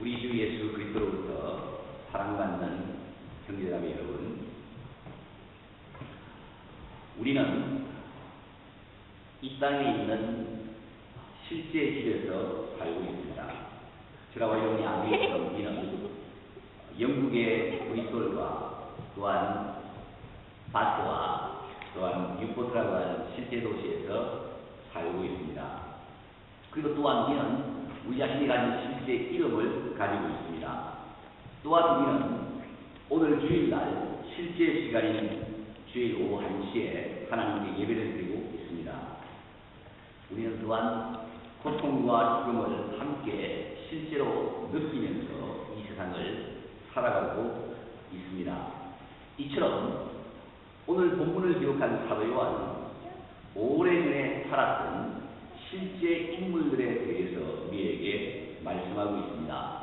우리 주 예수 그리스도로부터 사랑받는 형제자매 여러분, 우리는 이 땅에 있는 실제 집에서 살고 있습니다. 저와 여러분이 아메리카는 우리는 영국의 브리스톨과 또한 바스와 또한 뉴포트라고 하는 실제 도시에서 살고 있습니다. 그리고 또한 우리는 우리 자신이 가진 실제 이름을 가지고 있습니다. 또한 우리는 오늘 주일날 실제 시간인 주일 오후 1시에 하나님께 예배를 드리고 있습니다. 우리는 또한 고통과 죽음을 함께 실제로 느끼면서 이 세상을 살아가고 있습니다. 이처럼 오늘 본문을 기록한 사도 요한은 오래전에 살았던 실제 인물들에 대해서 우리에게 말씀하고 있습니다.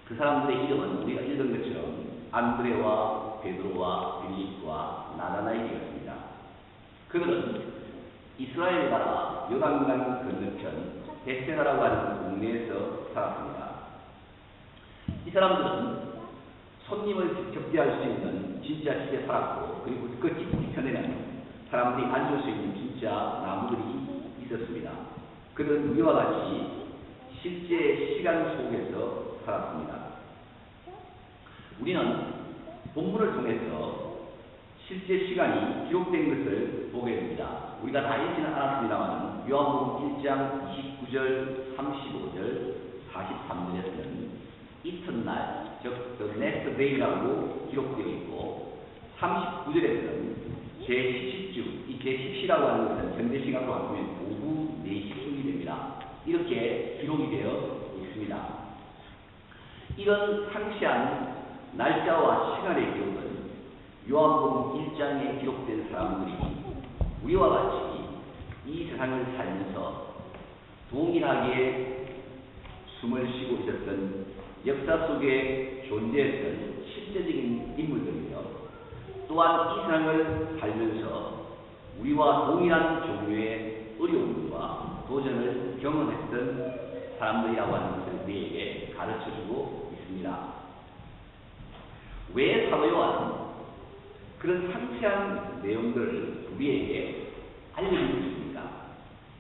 그 사람들의 이름은 우리가 읽은 것처럼 안드레와 베드로와 빌립과 나다나엘이었습니다. 그들은 이스라엘 나라 요단강 건너편 베세다라고 하는 동네에서 살았습니다. 이 사람들은 손님을 접대할 수 있는 진짜 집에 살았고, 그리고 그 집 뒤편에는 사람들이 앉을 수 있는 진짜 나무들이 있었습니다. 그들은 우리와 같이 실제 시간 속에서 살았습니다. 우리는 본문을 통해서 실제 시간이 기록된 것을 보게 됩니다. 우리가 다 읽지는 않았습니다만 요한복음 1장 29절, 35절, 43절에서는 이튿날, 즉 the next day라고 기록되어 있고, 39절에서는 제17주, 이 제10시라고 하는 것은 현대시간으로 바꾸면 오후 4시쯤이 됩니다. 이렇게 기록이 되어 있습니다. 이런 상세한 날짜와 시간의 기록은 요한복음 1장에 기록된 사람들이 우리와 같이 이 세상을 살면서 동일하게 숨을 쉬고 있었던 역사 속에 존재했던 실제적인 인물들이며, 또한 이 세상을 살면서 우리와 동일한 종류의 어려움과 도전을 경험했던 사람들이라고 하는 것을 우리에게 가르쳐주고 있습니다. 왜 사도 요한은 그런 상세한 내용들을 우리에게 알려주고 있습니까?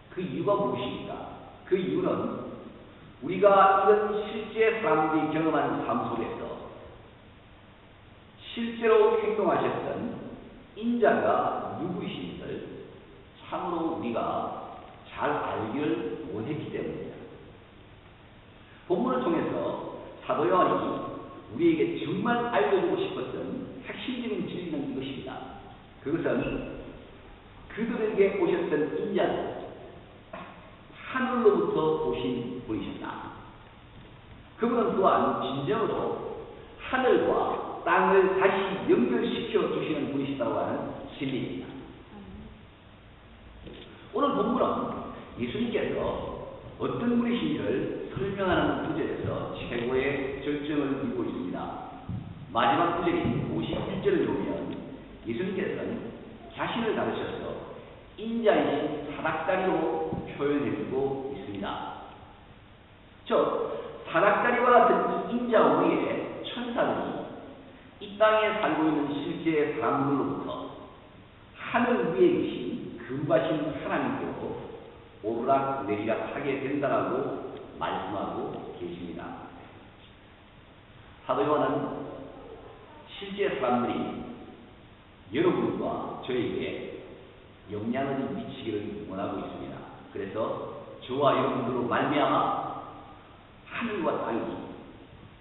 그 이유가 무엇입니까? 그 이유는 우리가 이런 실제 사람들이 경험한 삶 속에서 실제로 행동하셨던 인자가 누구이신지를 참으로 우리가 잘 알기를 원했기 때문입니다. 본문을 통해서 사도 요한이 우리에게 정말 알려주고 싶었던 핵심적인 진리는 이것입니다. 그것은 그들에게 오셨던 인자는 하늘로부터 오신 분이셨다. 그분은 또한 진정으로 하늘과 땅을 다시 연결시켜 주시는 분이시다고 하는 진리입니다. 오늘 본문은 예수님께서 어떤 분이신지를 설명하는 구절에서 최고의 절정을 이루고 있습니다. 마지막 구절인 51절을 보면 예수님께서는 자신을 가르쳐서 인자이신 사닥다리로 표현해주고 있습니다. 즉, 사닥다리와 같은 이 인자 위에 천사들이 이 땅에 살고 있는 실제 사람들로부터 하늘 위에 계신 근부하신 하나님께로 오르락 내리락 하게 된다라고 말씀하고 계십니다. 사도 요한은 실제 사람들이 여러분과 저에게 영향을 미치기를 원하고 있습니다. 그래서 저와 여러분들로 말미암아 하늘과 땅이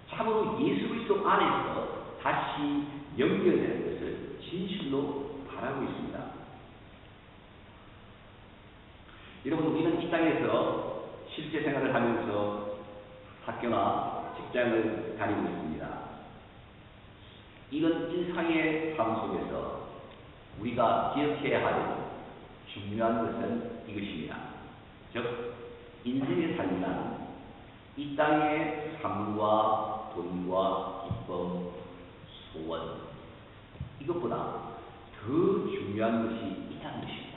참으로 예수 그리스도 안에서 다시 연결되는 것을 진실로 바라고 있습니다. 여러분, 우리는 이 땅에서 실제 생활을 하면서 학교나 직장을 다니고 있습니다. 이런 일상의 삶 속에서 우리가 기억해야 할 중요한 것은 이것입니다. 즉, 인생의 삶이란 이 땅의 삶과 돈과 기쁨, 소원, 이것보다 더 중요한 것이 있다는 것입니다.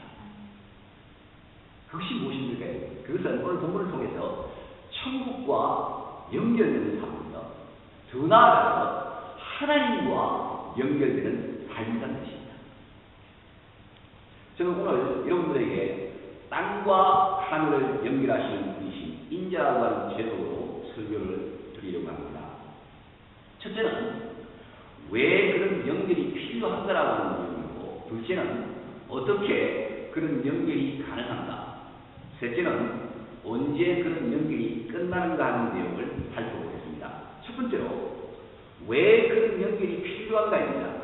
그것이 무엇입니까? 그것은 오늘 본문을 통해서 천국과 연결되는 삶이며, 더 나아가서 하나님과 연결되는 삶이라는 것입니다. 저는 오늘 여러분들에게 땅과 하늘을 연결하시는 분이신 인자라고 하는 제목으로 설교를 드리려고 합니다. 첫째는 왜 그런 연결이 필요한가라고 하는 내용이고, 둘째는 어떻게 그런 연결이 가능한가, 셋째는 언제 그런 연결이 끝나는가 하는 내용을 살펴보겠습니다. 첫 번째로 왜 그런 연결이 필요한가입니다.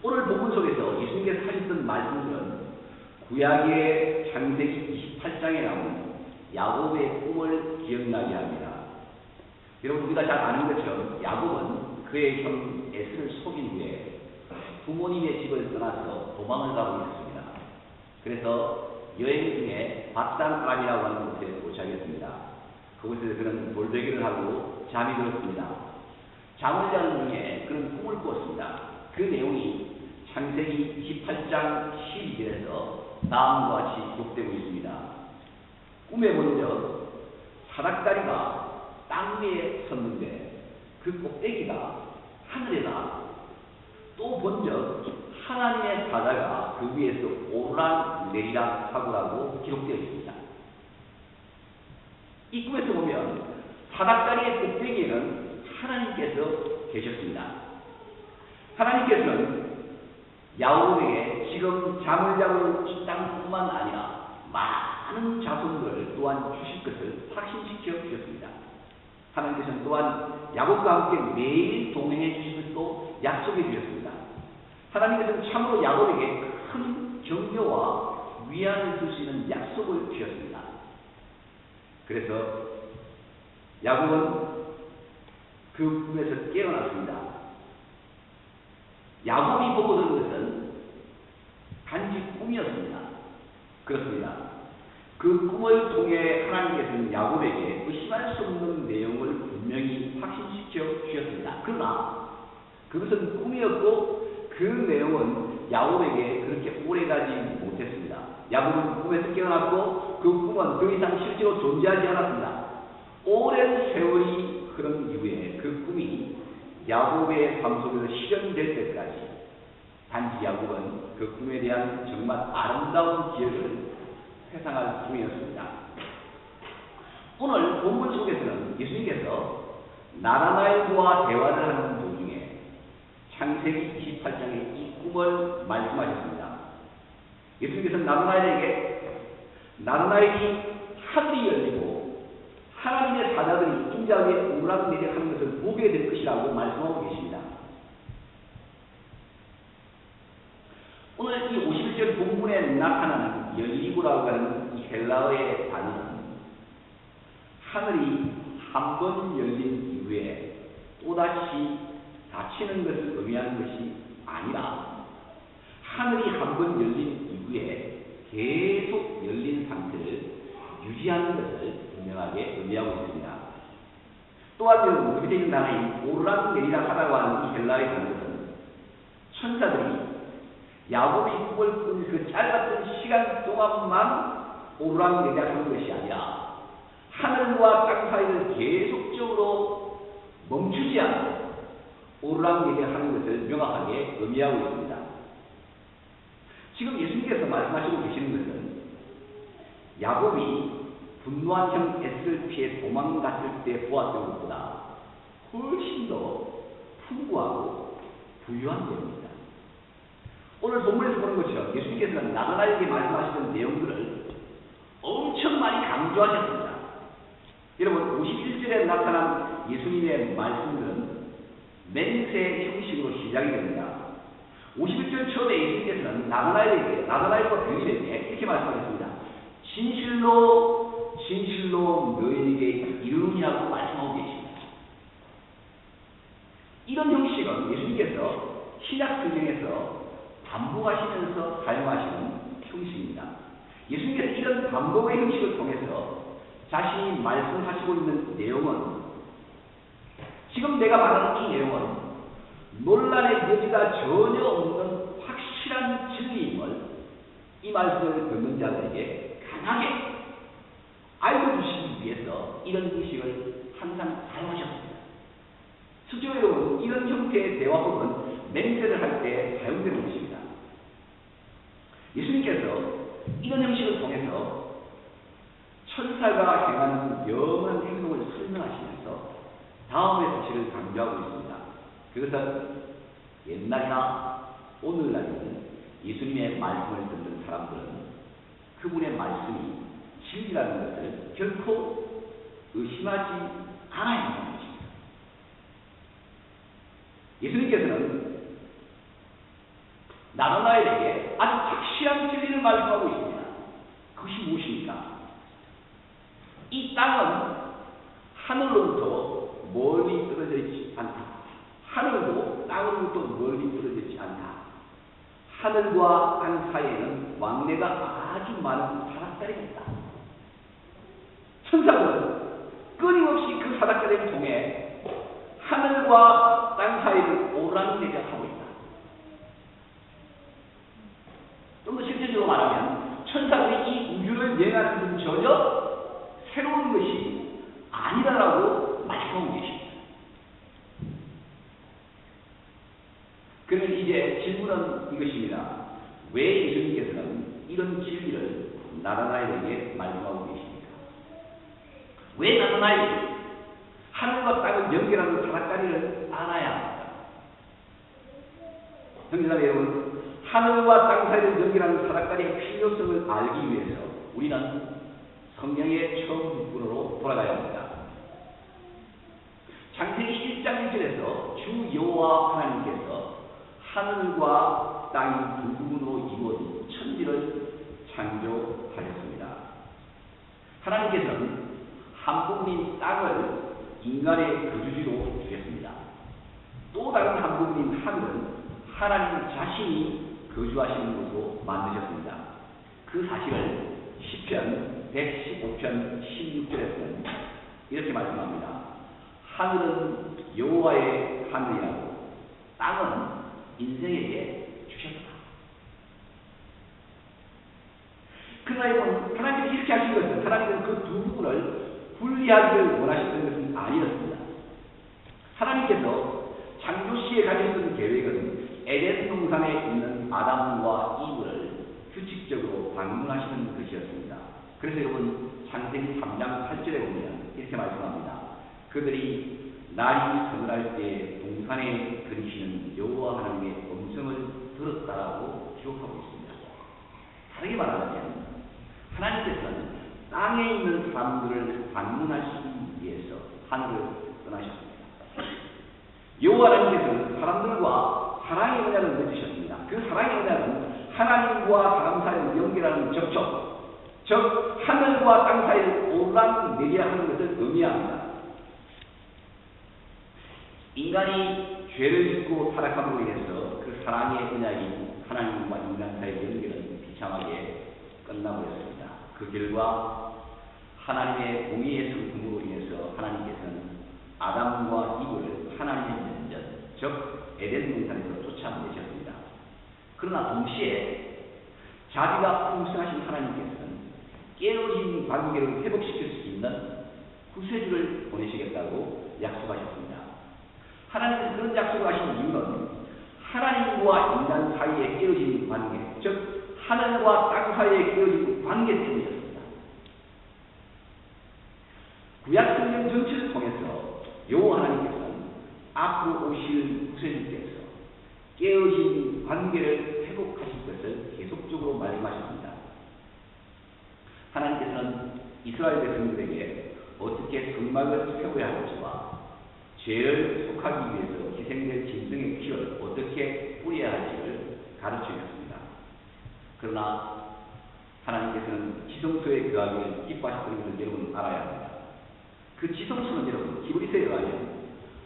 오늘 본문 속에서 예수님께서 하셨던 말씀들은 구약의 창세기 28장에 나오는 야곱의 꿈을 기억나게 합니다. 여러분, 우리가 잘 아는 것처럼 야곱은 그의 형 에스를 속인 후에 부모님의 집을 떠나서 도망을 가고 있었습니다. 그래서 여행 중에 바산 아람이라고 하는 곳에 도착했습니다. 그곳에서 그는 돌베개를 하고 잠이 들었습니다. 잠을 자는 중에 그는 꿈을 꾸었습니다. 그 내용이 창세기 28장 12절에서 다음과 같이 기록되고 있습니다. 꿈에 먼저 사닥다리가 땅 위에 섰는데 그 꼭대기가 하늘에다, 또 먼저 하나님의 바다가 그 위에서 오르락 내리락 하고라고 기록되어 있습니다. 이 꿈에서 보면 사닥다리의 꼭대기에는 하나님께서 계셨습니다. 하나님께서는 야곱에게 지금 잠을 자고 이 땅뿐만 아니라 많은 자손들을 또한 주실 것을 확신시켜 주셨습니다. 하나님께서는 또한 야곱과 함께 매일 동행해 주실 것도 약속해 주셨습니다. 하나님께서는 참으로 야곱에게 큰 격려와 위안을 줄 수 있는 약속을 주셨습니다. 그래서 야곱은 그 꿈에서 깨어났습니다. 야곱이 보고 들은 것은 단지 꿈이었습니다. 그렇습니다. 그 꿈을 통해 하나님께서는 야곱에게 의심할 수 없는 내용을 분명히 확신시켜 주셨습니다. 그러나 그것은 꿈이었고 그 내용은 야곱에게 그렇게 오래가지 못했습니다. 야곱은 꿈에서 깨어났고 그 꿈은 더 이상 실제로 존재하지 않았습니다. 오랜 세월이 흐른 이후에 그 꿈이 야곱의 삶 속에서 실현될 때까지 단지 야곱은 그 꿈에 대한 정말 아름다운 기억을 회상할 뿐이었습니다. 오늘 본문 속에서는 예수님께서 나다나엘과 대화를 하는 도중에 창세기 28장의 이 꿈을 말씀하셨습니다. 예수님께서는 나다나엘이 하늘이 열리고 하나님의 사자들이 인자 위에 오르락내리락하는 것을 보게 될 것이라고 말씀하고 계십니다. 오늘 이 51절 본문에 나타나는 열리고라고 하는 이 헬라어의 단어는 하늘이 한 번 열린 이후에 또다시 닫히는 것을 의미하는 것이 아니라 하늘이 한 번 열린 이후에 계속 열린 상태를 유지하는 것을 분명하게 의미하고 있습니다. 또한 여기에 있는 단어인 오르락내리락 하다고 하는 이 헬라의 단어는 천사들이 야곱이 꿈을 꾼 그 짧았던 시간 동안만 오르락내리락 하는 것이 아니라 하늘과 땅 사이를 계속적으로 멈추지 않고 오르락내리락 하는 것을 명확하게 의미하고 있습니다. 지금 예수님께서 말씀하시고 계시는 것은 야곱이 분노한 형 에스를 피해 도망갔을 때 보았던 것보다 훨씬 더 풍부하고 부유한 내용입니다. 오늘 본문에서 보는 것처럼 예수님께서는 나다나엘에게 말씀하시는 내용들을 엄청 많이 강조하셨습니다. 여러분, 51절에 나타난 예수님의 말씀들은 맹세 형식으로 시작이 됩니다. 51절 처음에 예수님께서는 나다나엘과 병인에게 이렇게 말씀하셨습니다. 진실로 진실로 너희에게 이르노니라고 말씀하고 계십니다. 이런 형식은 예수님께서 신약 성경에서 반복하시면서 사용하시는 형식입니다. 예수님께서 이런 반복의 형식을 통해서 자신이 말씀하시고 있는 내용은, 지금 내가 말하는 이 내용은 논란의 여지가 전혀 없는 확실한 진리임을 이 말씀을 듣는 자들에게 강하게 알려주시기 위해서 이런 형식을 항상 사용하셨습니다. 실제로 여러분, 이런 형태의 대화법은 맹세를 할 때 사용되는 것입니다. 예수님께서 이런 형식을 통해서 천사가 행하는 영원한 행동을 설명하시면서 다음의 사실을 강조하고 있습니다. 그것은 옛날이나 오늘날에는 예수님의 말씀을 듣는 사람들은 그분의 말씀이 진리라는 것을 결코 의심하지 않아야 한다는 것입니다. 예수님께서는 나사렛에게 아주 확실한 진리를 말씀하고 있습니다. 그것이 무엇입니까? 이 땅은 하늘로부터 멀리 떨어져 있지 않다. 하늘도 땅으로부터 멀리 떨어져 있지 않다. 하늘과 땅 사이에는 왕래가 아주 많은 사닥다리가 있다. 천사들은 끊임없이 그 사닥다리를 통해 하늘과 땅 사이를 오랑내리하고 있다. 좀 더 실질적으로 말하면 천사들이 이 우주를 여행하는 것은 전혀 새로운 것이 아니다라고 말씀하고 계십니다. 그러면 이제 질문은 이것입니다. 왜 예수님께서는 이런 진리를 나사렛에게 말씀하고 계십니까? 왜 나사렛이 하늘과 땅을 연결하는 사닥다리를 알아야 합니까? 형제자매 여러분, 하늘과 땅 사이를 연결하는 사닥다리의 필요성을 알기 위해서 우리는 성경의 처음 부분으로 돌아가야 합니다. 창세기 1장 1절에서 주 여호와 하나님께서 하늘과 땅이 두 부분으로 이루어진 천지를 창조하셨습니다. 하나님께서는 한 부분인 땅을 인간의 거주지로 주셨습니다. 또 다른 한 부분인 하늘은 하나님 자신이 거주하시는 곳으로 만드셨습니다. 그 사실을 시편 115편 16절에서는 이렇게 말씀합니다. 하늘은 여호와의 하늘이라고 땅은 인생에게 주셨다. 그러나 여러분, 하나님께서 이렇게 하신 것은 하나님은 그 두 부분을 분리하기를 원하셨던 것은 아니었습니다. 하나님께서 창조 시에 가지셨던 계획은 에덴 동산에 있는 아담과 이브를 규칙적으로 방문하시는 것이었습니다. 그래서 여러분, 창세기 3장 8절에 보면 이렇게 말씀합니다. 그들이 날이 서늘할 때 동산에 거니시는 여호와 하나님의 음성을 들었다라고 기록하고 있습니다. 다르게 말하자면 하나님께서는 땅에 있는 사람들을 방문하시기 위해서 하늘을 떠나셨습니다. 여호와 하나님께서는 사람들과 사랑의 언약을 맺으셨습니다. 그 사랑의 언약은 하나님과 사람 사이를 연결하는 접촉, 즉 하늘과 땅 사이를 오르락내리락 것을 의미합니다. 인간이 죄를 짓고 타락함으로 인해서 그 사랑의 언약이 하나님과 인간 사이의 연결은 비참하게 끝나버렸습니다. 그 결과 하나님의 공의의 성품으로 인해서 하나님께서는 아담과 이브를 하나님의 면전, 즉 에덴 동산에서 쫓아내셨습니다. 그러나 동시에 자비가 풍성하신 하나님께서는 깨어진 관계를 회복시킬 수 있는 구세주를 보내시겠다고 약속하셨습니다. 하나님께서 그런 약속을 하신 이유는 하나님과 인간 사이에 깨어진 관계, 즉 하늘과 땅 사이에 깨어진 관계 때문이었습니다. 구약 성경 전체를 통해서 여호와 하나님께서는 앞으로 오실 구세주께서 깨어진 관계를 회복하실 것을 계속적으로 말씀하셨습니다. 하나님께서는 이스라엘 백성들에게 어떻게 성막을 세워야 할지와 죄를 속하기 위해서 희생될 짐승의 피를 어떻게 뿌려야 할지를 가르쳐 주셨습니다. 그러나 하나님께서는 지성소에 거하기를 기뻐하셨던 것을 여러분 알아야 합니다. 그 지성소는 여러분 히브리서에 의하면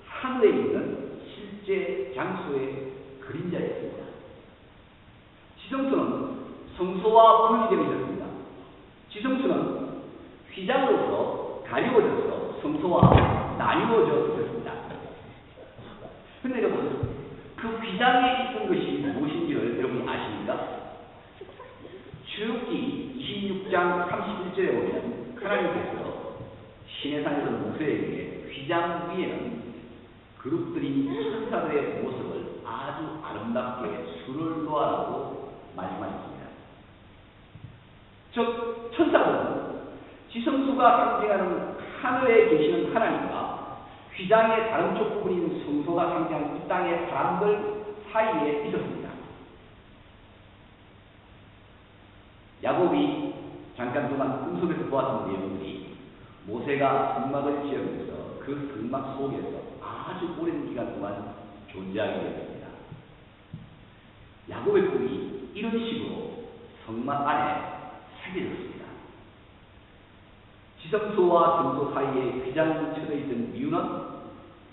하늘에 있는 실제 장소의 그림자였습니다. 지성소는 성소와 분리되어 있었습니다. 지성소는 휘장으로서 가리워져서 성소와 나뉘어져 있었습니다. 그런데 여러분, 그 휘장에 있던 것이 무엇인지를 여러분이 아십니까? 출애굽기 26장 31절에 보면 하나님께서 시내산에서 모세에게 휘장 위에는 그룹들이 천사들의 모습을 아주 아름답게 수를 놓아라고 말씀하셨습니다. 즉 천사들은 지성소가 상징하는 하늘에 계시는 하나님과 휘장의 다른 쪽 부분인 성소가 상징하는 이 땅의 사람들 사이에 있었습니다. 야곱이 잠깐 동안 꿈속에서 보았던 내용들이 모세가 성막을 지으면서 그 성막 속에서 아주 오랜 기간 동안 존재하게 되었습니다. 야곱의 꿈이 이런 식으로 성막 안에 새겨졌습니다. 지성소와 성소 사이에 휘장이 쳐져 있던 이유는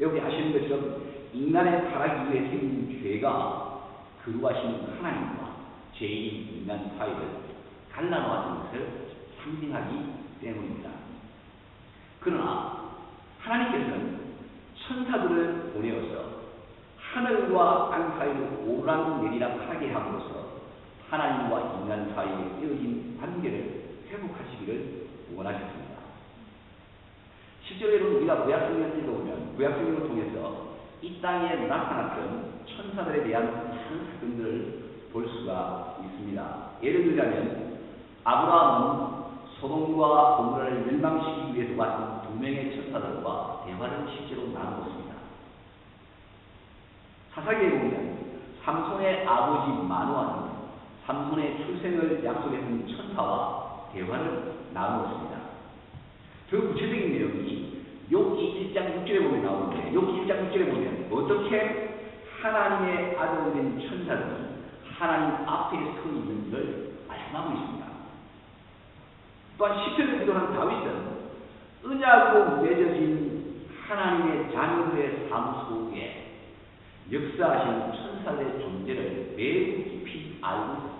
여기 아시는 것처럼 인간의 타락 이후에 생긴 죄가 거룩하신 하나님과 죄인 인간 사이를 갈라놓았던 것을 상징하기 때문입니다. 그러나 하나님께서는 천사들을 보내어서 하늘과 땅 사이를 오르락내리락 하게 함으로써 하나님과 인간 사이에 깨어진 관계를 회복하시기를 원하셨습니다. 실제로 여러분 우리가 구약성경을 읽어보면 구약성경을 통해서 이 땅에 나타났던 천사들에 대한 많은 사건들을 볼 수가 있습니다. 예를 들자면 아브라함은 소돔과 고모라를 멸망시키기 위해서 왔던 두 명의 천사들과 대화를 실제로 나누었습니다. 사사기에 보면 삼손의 아버지 마노아는 삼손의 출생을 약속했던 천사와 대화를 나누었습니다. 그 구체적인 내용이 욥기 1장 6절에 보면 나오는데 욥기 1장 6절에 보면 어떻게 하나님의 아들 된 천사들이 하나님 앞에 서 있는지를 말씀하고 있습니다. 또한 시편을 기도한 다윗은 언약으로 맺어진 하나님의 자녀들의 삶 속에 역사하시는 천사들의 존재를 매우 깊이 알고 있었습니다.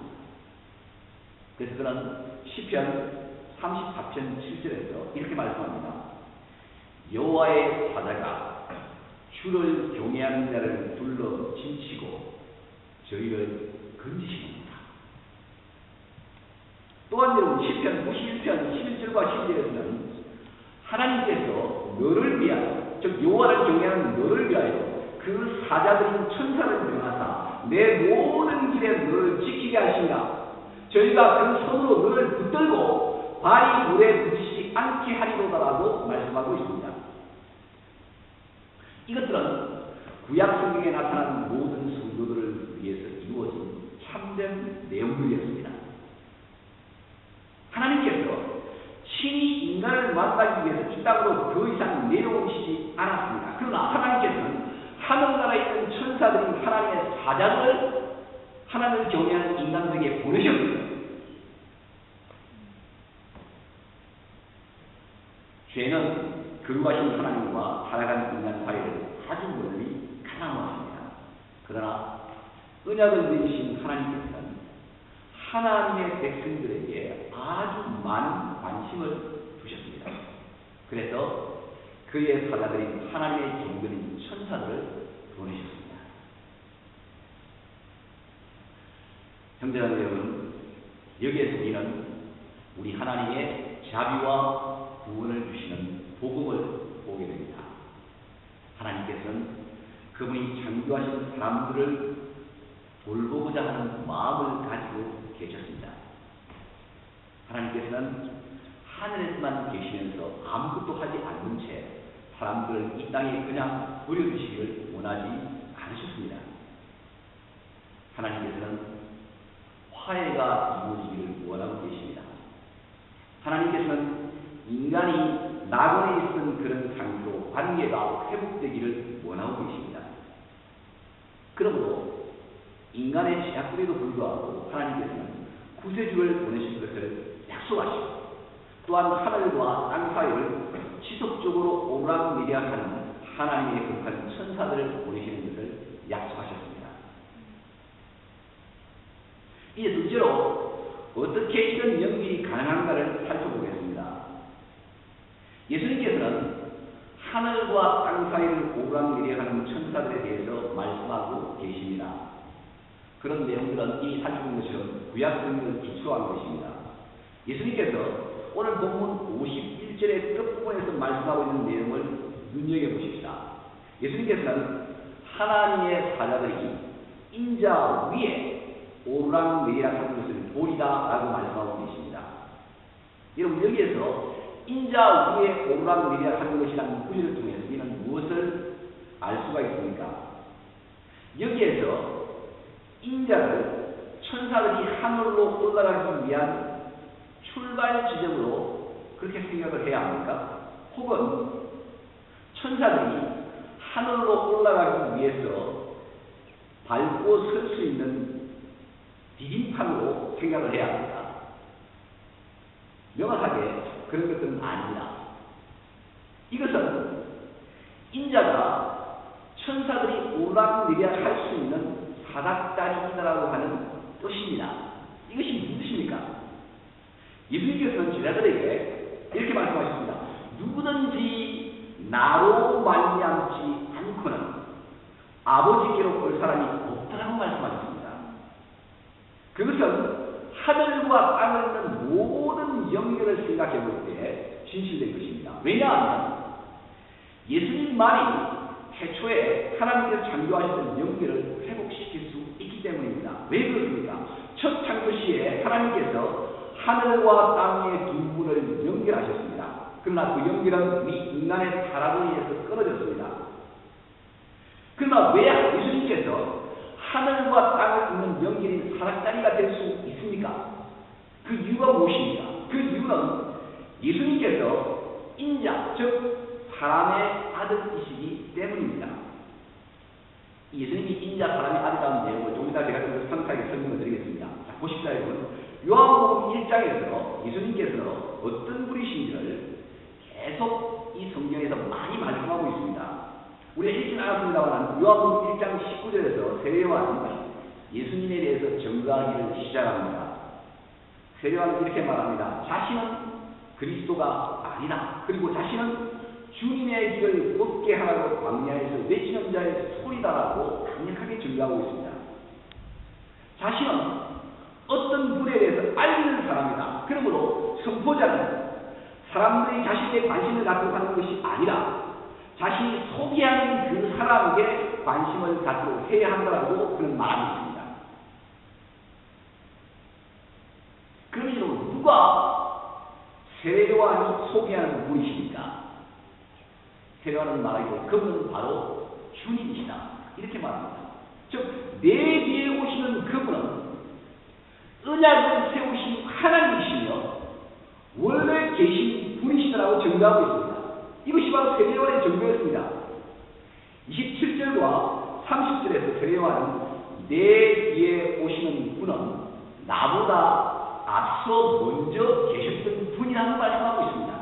그래서 그는 시편 34편 7절에서 이렇게 말씀합니다. 여호와의 사자가 주를 경외하는 자를 둘러 진치고 저희를 건지시는구나. 또한 여러분 시편 91편 11절과 12절에서는 하나님께서 너를 위하여 즉 여호와를 경외하는 너를 위하여 그 사자들인 천사를 명하사 내 모든 길에 너를 지키게 하시니라. 저희가 그 손으로 너를 붙들고 발이 물에 부딪히지 않게 하리로다라고 말씀하고 있습니다. 이것들은 구약 성경에 나타난 모든 성도들을 위해서 이루어진 참된 내용들이었습니다. 하나님께서 친히 인간을 만나기 위해서 이 땅으로 더 이상 내려오시지 않았습니다. 그러나 하나님께서는 하늘나라에 있는 천사들인 하나님의 사자들을 하나님을 경외하는 인간들에게 보내셨습니다. 죄는 거룩하신 하나님과 살아가는 인간 사이를 아주 멀리 갈라놓았습니다. 그러나 언약을 맺으신 하나님께서는 하나님의 백성들에게 아주 많은 관심을 두셨습니다. 그래서 그의 사자들인 하나님의 종들인 천사들을 보내셨습니다. 형제자매 여러분, 여기에서 우리는 우리 하나님의 자비와 구원을 주시는 복음을 보게 됩니다. 하나님께서는 그분이 창조하신 사람들을 돌보고자 하는 마음을 가지고 계셨습니다. 하나님께서는 하늘에서만 계시면서 아무것도 하지 않는 채 사람들을 이 땅에 그냥 버려두시기를 원하지 않으셨습니다. 하나님께서는 화해가 이루어지기를 원하고 계십니다. 하나님께서는 인간이 낙원에 있던 그런 상태로 관계가 회복되기를 원하고 계십니다. 그러므로 인간의 죄악에도 불구하고 하나님께서는 구세주를 보내실 것을 약속하시고 또한 하늘과 땅 사이를 지속적으로 오락내리락하는 하나님의 거룩한 천사들을 보내시는 것을 약속하셨습니다. 이제 둘째로 어떻게 이런 연결이 가능한가를 살펴보겠습니다. 예수님께서는 하늘과 땅 사이를 오락내리락하는 천사들에 대해서 말씀하고 계십니다. 그런 내용들은 이미 살펴본 것처럼 구약 성경을 기초로 한 것입니다. 예수님께서 오늘 본문 51절의 끝부분에서 말씀하고 있는 내용을 눈여겨보십시다. 예수님께서는 하나님의 사자들이 인자 위에 오르락내리락 하는 것을 보리다라고 말씀하고 계십니다. 여러분, 여기에서 인자 위에 오르락내리락 하는 것이라는 구절을 통해서 우리는 무엇을 알 수가 있습니까? 여기에서 인자를 천사들이 하늘로 올라가기 위한 출발 지점으로 그렇게 생각을 해야 합니까? 혹은 천사들이 하늘로 올라가기 위해서 밟고 설 수 있는 디딤판으로 생각을 해야 합니까? 명확하게 그런 것들은 아닙니다. 이것은 인자가 천사들이 오락내리락 할 수 있는 사닥다리이다라고 하는 뜻입니다. 이것이 무슨 뜻입니까? 예수님께서는 제자들에게 이렇게 말씀하셨습니다. 누구든지 나로 말미암지 않고는 아버지께로 올 사람이 없다라고 말씀하셨습니다. 그것은 하늘과 땅을 있는 모든 연결을 생각해 볼 때 진실된 것입니다. 왜냐하면 예수님만이 태초에 하나님께서 창조하셨던 연결을 회복시킬 수 있기 때문입니다. 왜 그렇습니까? 첫 창조 시에 하나님께서 하늘과 땅의 두 문을 연결하셨습니다. 그러나 그 연결은 우리 인간의 타락으로 인해서 끊어졌습니다. 그러나 왜 예수님께서 하늘과 땅을 잇는 연결인 사닥다리가 될 수 있습니까? 그 이유가 무엇입니까? 그 이유는 예수님께서 인자, 즉 사람의 아들이시기 때문입니다. 예수님이 인자 사람의 아들이라는 내용을 좀 이따 제가 좀 상세하게 설명을 드리겠습니다. 자, 보십시다 여러분. 요한복음 1장에서 예수님께서 어떤 분이신지를 계속 이 성경에서 많이 말씀하고 있습니다. 우리가 읽진 않았습니다만 요한복음 1장 19절에서 세례요한이 예수님에 대해서 증거하기를 시작합니다. 세례요한은 이렇게 말합니다. 자신은 그리스도가 아니다. 그리고 자신은 주님의 길을 걷게 하라고 광야에서 외치는 자의 소리다라고 강력하게 증거하고 있습니다. 자신은 어떤 분에 대해서 알리는 사람이다. 그러므로 선포자는 사람들이 자신의 관심을 갖고 하는 것이 아니라 자신이 소개하는 그 사람에게 관심을 갖도록 해야 한다라고 그는 말하고 있습니다. 그러면 여러분, 누가 세례요한이 소개하는 분이십니까? 세례요한은 말하기로 그분은 바로 주님이시다. 이렇게 말합니다. 즉, 내 뒤에 오시는 그분은 언약을 세우신 하나님이시며 원래 계신 분이시다라고 증거하고 있습니다. 이것이 바로 세례요한의 증거였습니다. 27절과 30절에서 세례요한은 내 뒤에 오시는 분은 나보다 앞서 먼저 계셨던 분이라고 말씀하고 있습니다.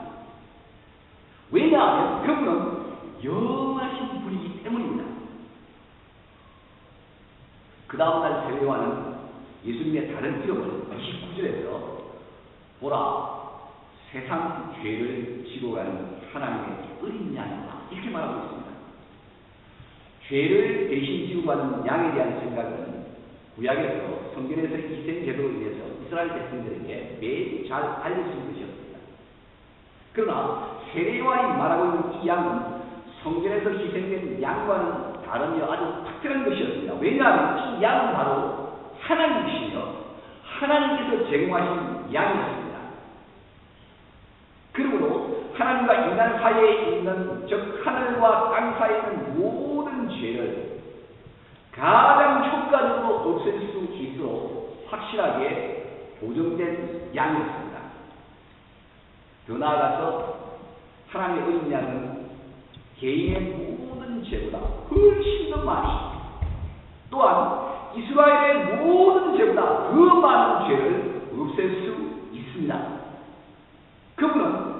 왜냐하면 그분은 영원하신 분이기 때문입니다. 그 다음날 세례요한은 예수님의 다른 이름을 29절에서 보라, 세상 죄를 지고 가는 하나님의 어린 양이다. 이렇게 말하고 있습니다. 죄를 대신 지고 가는 양에 대한 생각은 구약에서 성경에서 희생 제도로 인해서 이스라엘 백성들에게 매우 잘 알려진 것이었습니다. 그러나 세례요한이 말하고 있는 이 양은 성전에서 희생된 양과는 다르며 아주 특별한 것이었습니다. 왜냐하면 이 양은 바로 하나님이시며 하나님께서 제공하신 양이었습니다. 그러므로 하나님과 인간 사이에 있는, 즉 하늘과 땅 사이에 있는 모든 죄를 가장 효과적으로 없앨 수 있도록 확실하게 보정된 양이었습니다. 더 나아가서 하나님의 어린 양은 개인의 모든 죄보다 훨씬 더 많이, 또한 이스라엘의 모든 죄보다 더 많은 죄를 없앨 수 있습니다. 그분은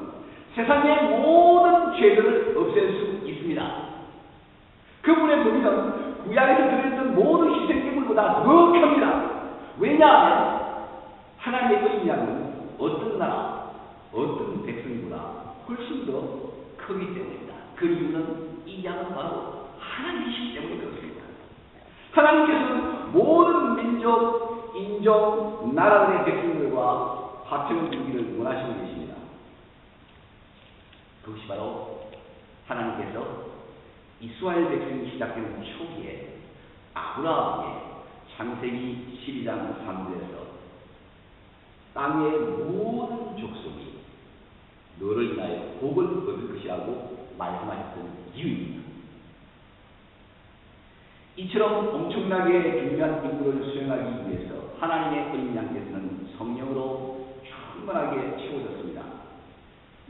세상의 모든 죄들을 없앨 수 있습니다. 그분의 범위는 구약에서 드렸던 모든 희생제물보다 더 큽니다. 왜냐하면 하나님의 어린 양은 어떤 나라, 어떤 백성보다 훨씬 더 크기 때문입니다. 그 이유는 이 양은 바로 하나님이시기 때문에 그렇습니다. 하나님께서는 모든 민족, 인종, 나라들의 백성들과 화평을 이루기를 원하시고 계십니다. 그것이 바로 하나님께서 이스라엘 백성이 시작되는 초기에 아브라함에게 창세기 12장 3절에서 땅의 모든 족속이 너를 인하여 복을 얻을 것이라고 말씀하셨던 이유입니다. 이처럼 엄청나게 중요한 임무를 수행하기 위해서 하나님의 어린 양께서는 성령으로 충만하게 채워졌습니다.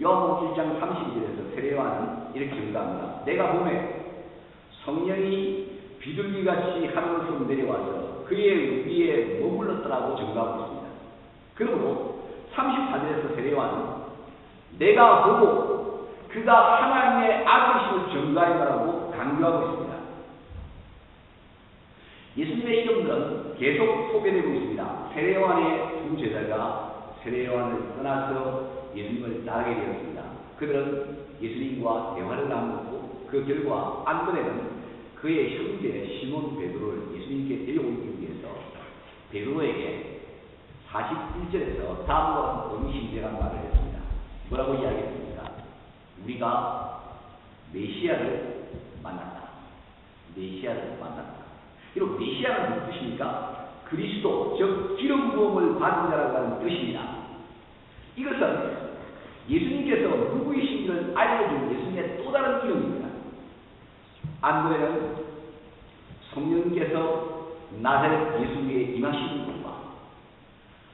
요한복음 1장 32절에서 세례요한은 이렇게 증거합니다. 내가 보매 성령이 비둘기같이 하늘에서 내려와서 그의 위에 머물렀더라고 증거하고 있습니다. 그러므로 34절에서 세례요한은 내가 보고 그가 하나님의 아들이심을 증거하였다라고 강조하고 있습니다. 예수님의 이름들은 계속 소개되고 있습니다. 세례요한의 두 제자가 세례요한을 떠나서 예수님을 따르게 되었습니다. 그들은 예수님과 대화를 나누고 그 결과 안드레는 그의 형제 시몬 베드로를 예수님께 데려오기 위해서 베드로에게 41절에서 다음과 같은 의미심장한 말을 했습니다. 뭐라고 이야기했습니까? 우리가 메시아를 만났다. 메시아를 만났다. 이런 메시아는 무슨 뜻입니까? 그리스도, 즉 기름 부음을 받은 자라고 하는 뜻입니다. 이것은 예수님께서 누구이신지를 알려준 예수님의 또 다른 이름입니다. 안드레는 성령께서 나사렛 예수 위에 임하시는 것과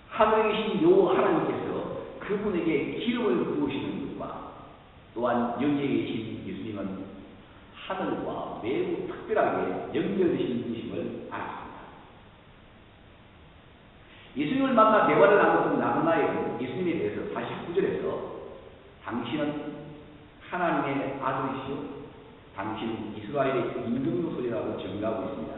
하늘에 계신 여호와 하나님께서 그분에게 기름을 부으시는 것과 또한 여기에 계신 예수님은 하늘과 매우 특별하게 연결되신 분이심을 알았습니다. 예수님을 만나 대화를 나눴던 나그나엘은 예수님에 대해서 49절에서 당신은 하나님의 아들이시오, 당신은 이스라엘의 임금노소리라고 증거하고 있습니다.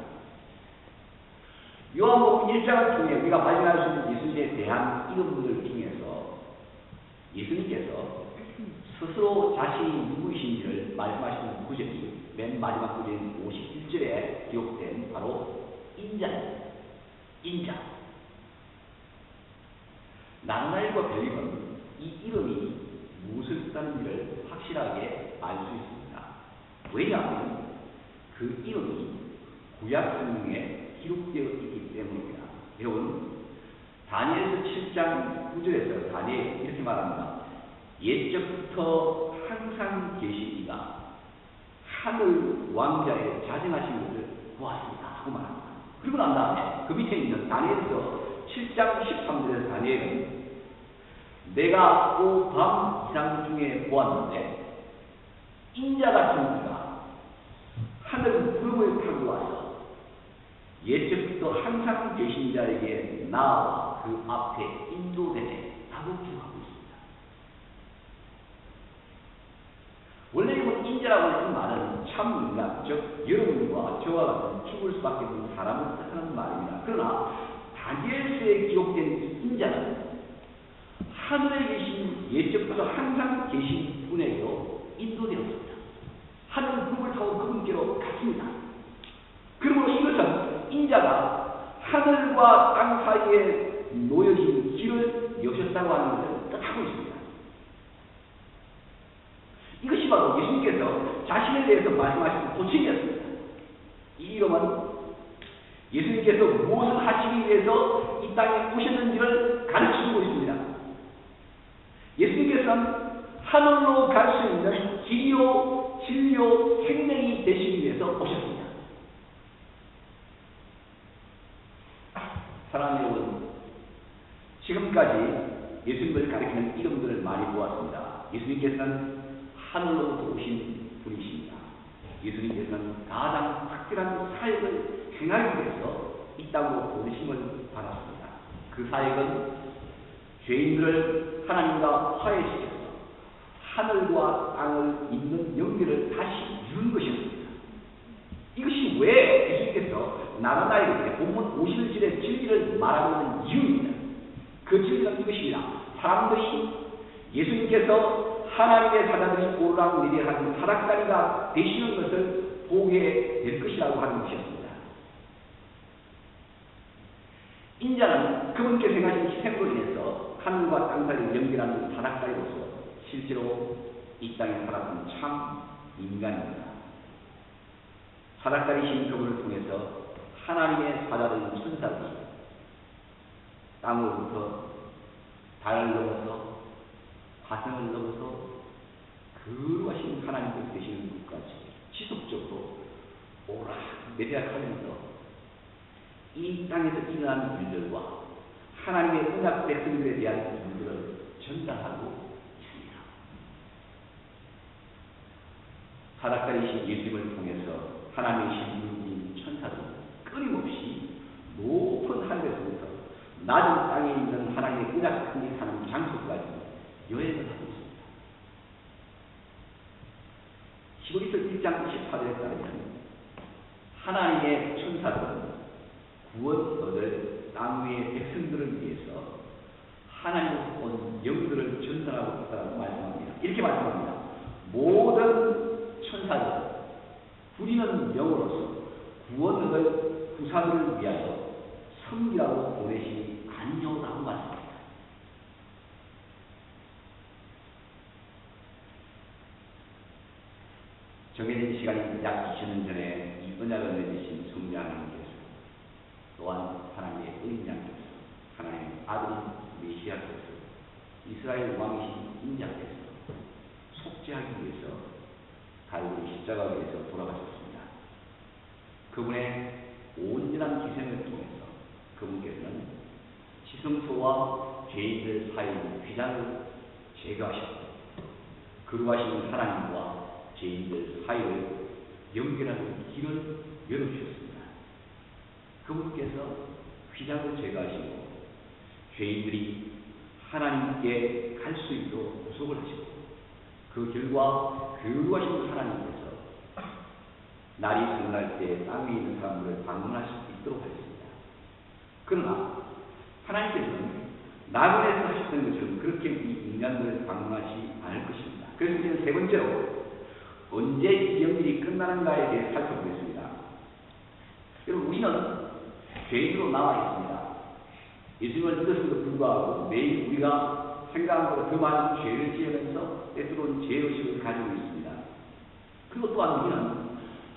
요한복음 1장을 통해 우리가 발견할 수 있는 예수님에 대한 이름들 중에서 예수님께서 스스로 자신이 누구이신지를 말씀하시는 구절이 맨 마지막 구절인 51절에 기록된 바로 인자입니다. 인자. 나그나엘과 빌립은 이 이름이 무엇을 뜻하는지를 확실하게 알 수 있습니다. 왜냐하면 그 이름이 구약 성경에 기록되어 있기 때문입니다. 여러분, 다니엘서 7장 9절에서 다니엘이 이렇게 말합니다. 옛적부터 항상 계신 이가 하늘 왕자의 자정하신 것을 보았습니다 하고 말합니다. 그리고 난 다음에 그 밑에 있는 다니엘서 7장 13절에서 다니엘은 내가 또 밤 이상 중에 보았는데 인자 같은 이가 하늘 구름을 타고 와서 옛적부터 항상 계신 자에게 나와 그 앞에 인도되네 라고 기록하고 있습니다. 원래 이건 인자라고 하는 말은 참 인간, 즉 여러분과 저와 같은 죽을 수밖에 없는 사람을 뜻하는 말입니다. 그러나 다니엘서에 기록된 이 인자는 하늘에 계신 옛적부터 항상 계신 분에게로 인도되었습니다. 하늘 구름을 타고 그분께로 갔습니다. 그러므로 이것은 인자가 하늘과 땅 사이에 놓여진 길을 여셨다고 하는 것을 뜻하고 있습니다. 이것이 바로 예수님께서 자신에 대해서 말씀하신 호칭이었습니다. 이 이름은 예수님께서 무엇을 하시기 위해서 이 땅에 오셨는지를 가르쳐주고 있습니다. 예수님께서는 하늘로 갈 수 있는 길이요, 진리요, 생명이 되시기 위해서 오셨습니다. 사랑하는 여러분, 지금까지 예수님을 가리키는 이름들을 많이 보았습니다. 예수님께서는 하늘로부터 오신 분이십니다. 예수님께서는 가장 특별한 사역을 행하기 위해서 이 땅으로 부르심을 받았습니다. 그 사역은 죄인들을 하나님과 화해시켜서 하늘과 땅을 잇는 연결을 다시 이룬 것이었습니다. 이것이 왜 예수님께서 나그나엘에게 본문 51절의 진리를 말하고 있는 이유입니다. 그 진리는 이것입니다. 사람들이 예수님께서 하나님의 사자들이 오르락내리락하는 사닥다리가 되시는 것을 보게 될 것이라고 하는 것이었습니다. 인자는 그분께서 행하신 희생으로 인해서 하늘과 땅 사이를 연결하는 사닥다리로서 실제로 이 땅에 살았던 참 인간입니다. 사닥다리 신표를 통해서 하나님의 사자된 천사들이 땅으로부터 달을 넘어서 화성을 넘어서 거룩하신 하나님께서 되시는 곳까지 지속적으로 오락 내려가면서 이 땅에서 일어난 일들과 하나님의 언약 백성들에 대한 일들을 전달하고 있습니다. 사닥다리신 예수님을 통해서 하나님의 신부인 천사들은 끊임없이 높은 하늘에서부터 낮은 땅에 있는 하나님의 언약 백성이 사는 장소까지 여행을 하고 있습니다. 히브리서 1장 28절에 따르면 하나님의 천사들은 구원 얻을 땅 위의 백성들을 위해서 하나님으로부터 온 영들을 전달하고 있다고 말씀합니다. 이렇게 말씀합니다. 모든 천사들은 부리는 영으로서 구원 얻을 구사들을 위하여 섬기라고 보내시니 아니오라고 말씀합니다. 정해진 시간이 약 2000년 전에 이 언약을 맺으신 성자 하나님께서 또한 하나님의 어린 양께서 하나님의 아들인 메시아께서 이스라엘 왕이신 인자께서 속죄하기 위해서 갈보리 십자가에서 돌아가셨습니다. 그분의 온전한 희생을 통해서 그분께서는 지성소와 죄인들 사이의 휘장을 제거하셨고 거룩하신 하나님과 죄인들 사이를 연결하는 길을 열어주셨습니다. 그분께서 휘장을 제거하시고 죄인들이 하나님께 갈 수 있도록 구속을 하시고 그 결과 거룩하신 하나님께서 날이 성날 때 땅 위에 있는 사람들을 방문할 수 있도록 하셨습니다. 그러나 하나님께서는 나그네에서 하셨던 것처럼 그렇게 이 인간들을 방문하지 않을 것입니다. 그래서 우리는 세 번째로 언제 이 영일이 끝나는가에 대해 살펴보겠습니다. 여러분, 우리는 죄인으로 나와 있습니다. 예수님을 믿었음에도 불구하고 매일 우리가 생각한 것보다 더 많은 죄를 지으면서 때때로는 죄의식을 가지고 있습니다. 그리고 또한 우리는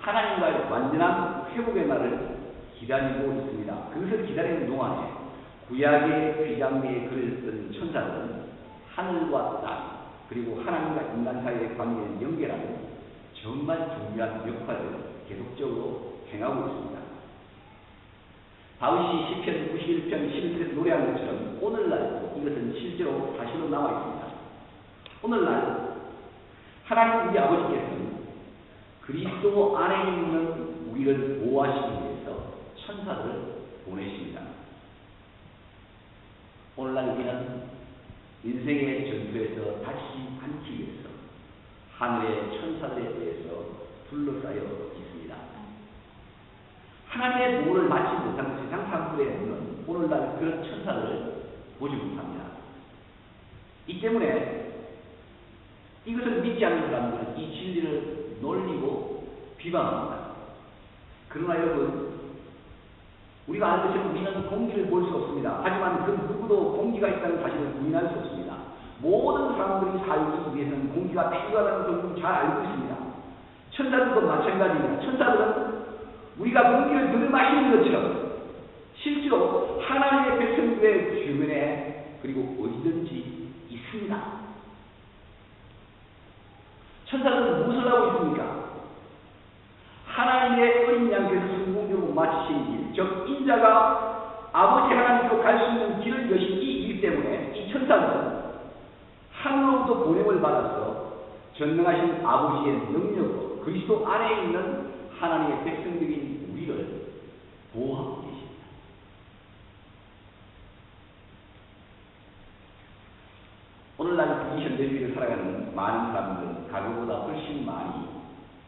하나님과의 완전한 회복의 날을 기다리고 있습니다. 그것을 기다리는 동안에 구약의 휘장위에 그려졌던 천사들은 하늘과 땅 그리고 하나님과 인간 사이의 관계를 연결하는 정말 중요한 역할을 계속적으로 행하고 있습니다. 다윗이 시편 91편 11절에 노래한 것처럼 오늘날 이것은 실제로 사실로 나와 있습니다. 오늘날 하나님 우리 아버지께서는 그리스도 안에 있는 우리를 보호하시기 위해서 천사들을 보내십니다. 오늘날 우리는 인생의 전투에서 다치지 않기 위해서 하늘의 천사들에 대해서 둘러싸여 있습니다. 하나님의 보호를 받지 못한 세상 사람들에는 오늘날 그런 천사들을 보지 못합니다. 이 때문에 이것을 믿지 않는 사람들은 이 진리를 놀리고 비방합니다. 그러나 여러분, 우리가 아는 것처럼 우리는 공기를 볼 수 없습니다. 하지만 그 누구도 공기가 있다는 사실을 부인할 수 없습니다. 모든 사람들이 살기 위해서는 공기가 필요하다는 것을 잘 알고 있습니다. 천사들도 마찬가지입니다. 천사들은 우리가 공기를 들이마시는 것처럼 실제로 하나님의 백성들의 주변에 그리고 어디든지 있습니다. 천사들은 무엇을 하고 있습니까? 하나님의 어린 양께서 성공적으로 마치신 일, 즉 인자가 아버지 하나님께로 갈 수 있는 길을 여신 이 일 때문에 이 천사들은 하늘로부터 보냄을 받아서 전능하신 아버지의 능력으로 그리스도 안에 있는 하나님의 백성들인 우리를 보호하고 계십니다. 오늘날 이 현대주의를 살아가는 많은 사람들은 과거보다 훨씬 많이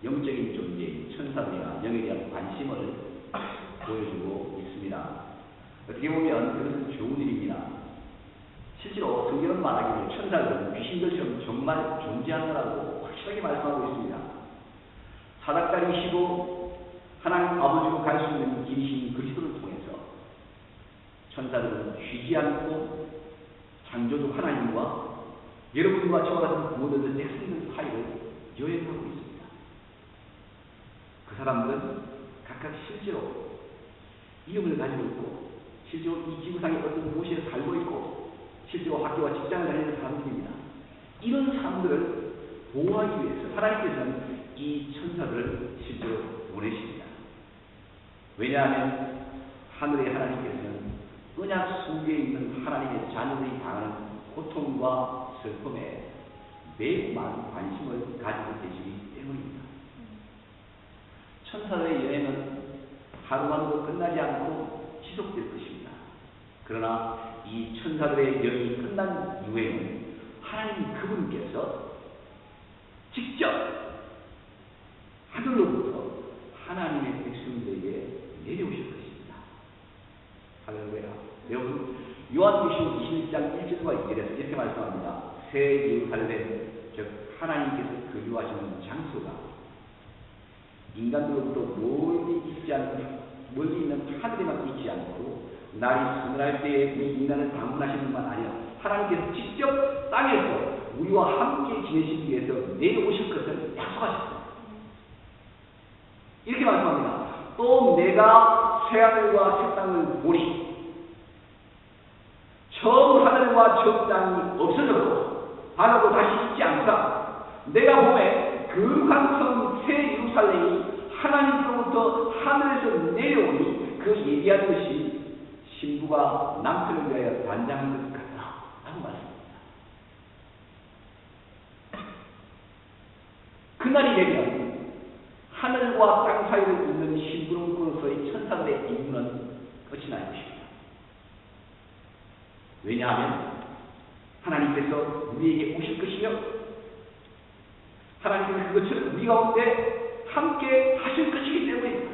영적인 존재인 천사들이나 영에 대한 관심을 보여주고 있습니다. 어떻게 보면 그것은 좋은 일입니다. 실제로 성경은 말하기를 천사들은 귀신들처럼 정말 존재하느라고 확실하게 말씀하고 있습니다. 사닥다리시고 하나님 아버지로 갈 수 있는 길이신 그리스도를 통해서 천사들은 쉬지 않고 창조주 하나님과 여러분과 저와 같은 구원받은 백성들 사이를 여행하고 있습니다. 그 사람들은 각각 실제로 이름을 가지고 있고 실제로 이 지구상에 어떤 도시에 살고 있고 실제로 학교와 직장을 다니는 사람들입니다. 이런 사람들을 보호하기 위해서 하나님께서는 이 천사들을 실제로 보내십니다. 왜냐하면 하늘의 하나님께서는 언약 속에 있는 하나님의 자녀들이 당하는 고통과 슬픔에 매우 많은 관심을 가지고 계시기 때문입니다. 천사들의 여행은 하루만으로 끝나지 않고 지속될 것입니다. 그러나 이 천사들의 여행이 끝난 이후에는 하나님 그분께서 직접 하늘로부터 하나님의 백성들에게 내려오실 것입니다. 할렐루야. 여러분, 요한복음 21장 1절과 2절에서 이렇게 말씀합니다. 새 예루살렘, 즉 하나님께서 거주하시는 장소가 인간들로부터 멀리 있는 하늘에만 있지 않고 날이 서늘할 때에 우리 인간을 방문하시는 것 아니라 하나님께서 직접 땅에서 우리와 함께 지내시기 위해서 내려오실 것을 약속하셨습니다. 이렇게 말씀합니다. 또 내가 새하늘과 새 땅을 보니 처음 하늘과 처음 땅이 없어졌고 바다도 다시 있지 않다. 내가 보매 거룩한 성 새 예루살렘이 하나님으로부터 하늘에서 내려오니 그 얘기한 것이 신부가 남편을 위하여 단장한 것 같다 라고 말씀합니다. 그날이 되면 하늘과 땅 사이를 잇는 심부름꾼으로서의 천사들의 임무는 끝이 날 것입니다. 왜냐하면 하나님께서 우리에게 오실 것이며 하나님께서 그것을 우리 가운데 함께 하실 것이기 때문입니다.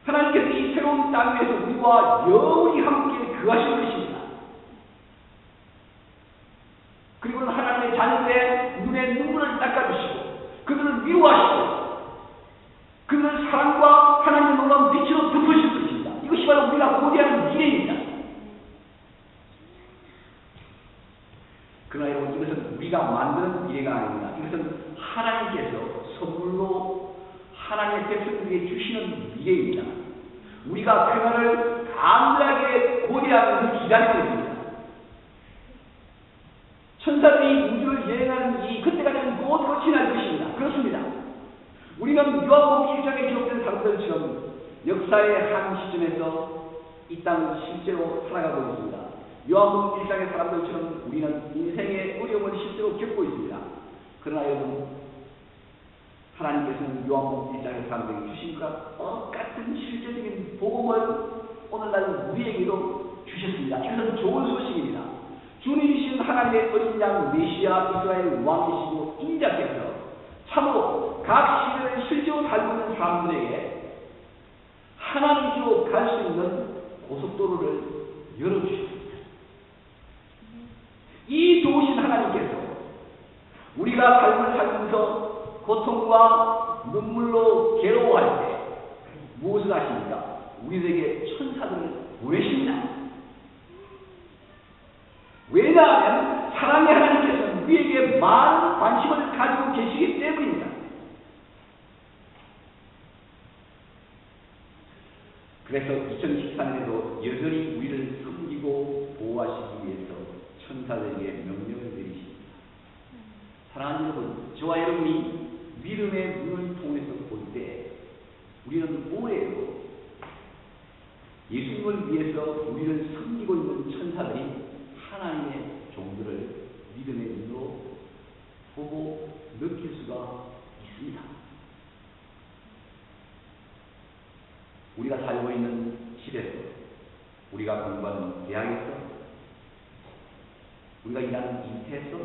하나님께서 이 새로운 땅 위에서 우리와 영원히 함께 거하실 것입니다. 그리고 하나님의 자녀들의 눈에 눈물을 닦아주시고 그들을 위로하시고 그들을 사랑과 하나님의 놀라운 빛으로 덮으실 것입니다. 이것이 바로 우리가 고대하는 미래입니다. 그러나 여러분, 이것은 우리가 만드는 미래가 아닙니다. 이것은 하나님께서 선물로 하나님의 백성들에게 주시는 미래입니다. 우리가 그날을 간절하게 고대하면서 기다리고 있습니다. 천사들이 우주를 여행하는 이 그때가 되면 곧 끝이 날 것입니다. 그렇습니다. 우리는 요한복음 1장에 기록된 사람들처럼 역사의 한 시점에서 이 땅을 실제로 살아가고 있습니다. 요한복음 1장의 사람들처럼 우리는 인생의 어려움을 실제로 겪고 있습니다. 그러나 여러분, 하나님께서는 요한복음 1장의 사람들에게 주신 것과 똑같은 실제적인 복음을 오늘날 우리에게도 주셨습니다. 이것은 좋은 소식입니다. 주님이신 하나님의 어린 양 메시아 이스라엘 왕이시고 인자께서 참으로 각 시대를 실제로 살고 있는 사람들에게 하나님께로 갈 수 있는 고속도로를 열어주셨습니다. 이 좋으신 하나님께서 우리가 삶을 살면서 고통과 눈물로 괴로워할 때 무엇을 하십니까? 우리에게 천사들을 보내십니다. 왜냐하면 사랑의 하나님께서는 우리에게 많은 관심을 가지고 계시기 때문입니다. 그래서 2014년에도 여전히 우리를 섬기고 보호하시기 위해서 천사들에게 명령을 내리십니다. 사랑하는 여러분, 저와 여러분이 믿음의 눈을 통해서 볼 때 우리는 오해로 예수님을 위해서 우리를 섬기고 있는 천사들이 하나님의 종들을 믿음의 눈으로 보고 느낄 수가 있습니다. 우리가 살고 있는 집에서, 우리가 공부하는 대학에서, 우리가 일하는 일터에서,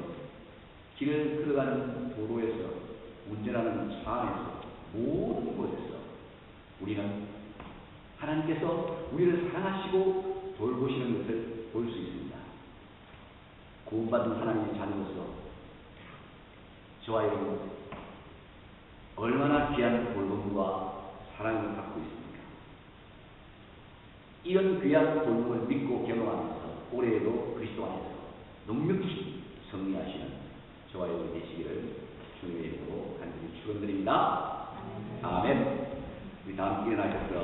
길을 걸어가는 도로에서, 운전하는 차 안에서, 모든 곳에서 우리는 하나님께서 우리를 사랑하시고 돌보시는 것을 볼 수 있습니다. 구원받은 하나님의 자녀로서 저와 여러분 얼마나 귀한 돌봄과 사랑을 받고 있습니까? 이런 귀한 돌봄을 믿고 경험하면서 올해에도 그리스도 안에서 넉넉히 승리하시는 저와 여러분 되시기를 주님의 이름으로 간절히 축원드립니다. 아멘. 다만 일어나셨던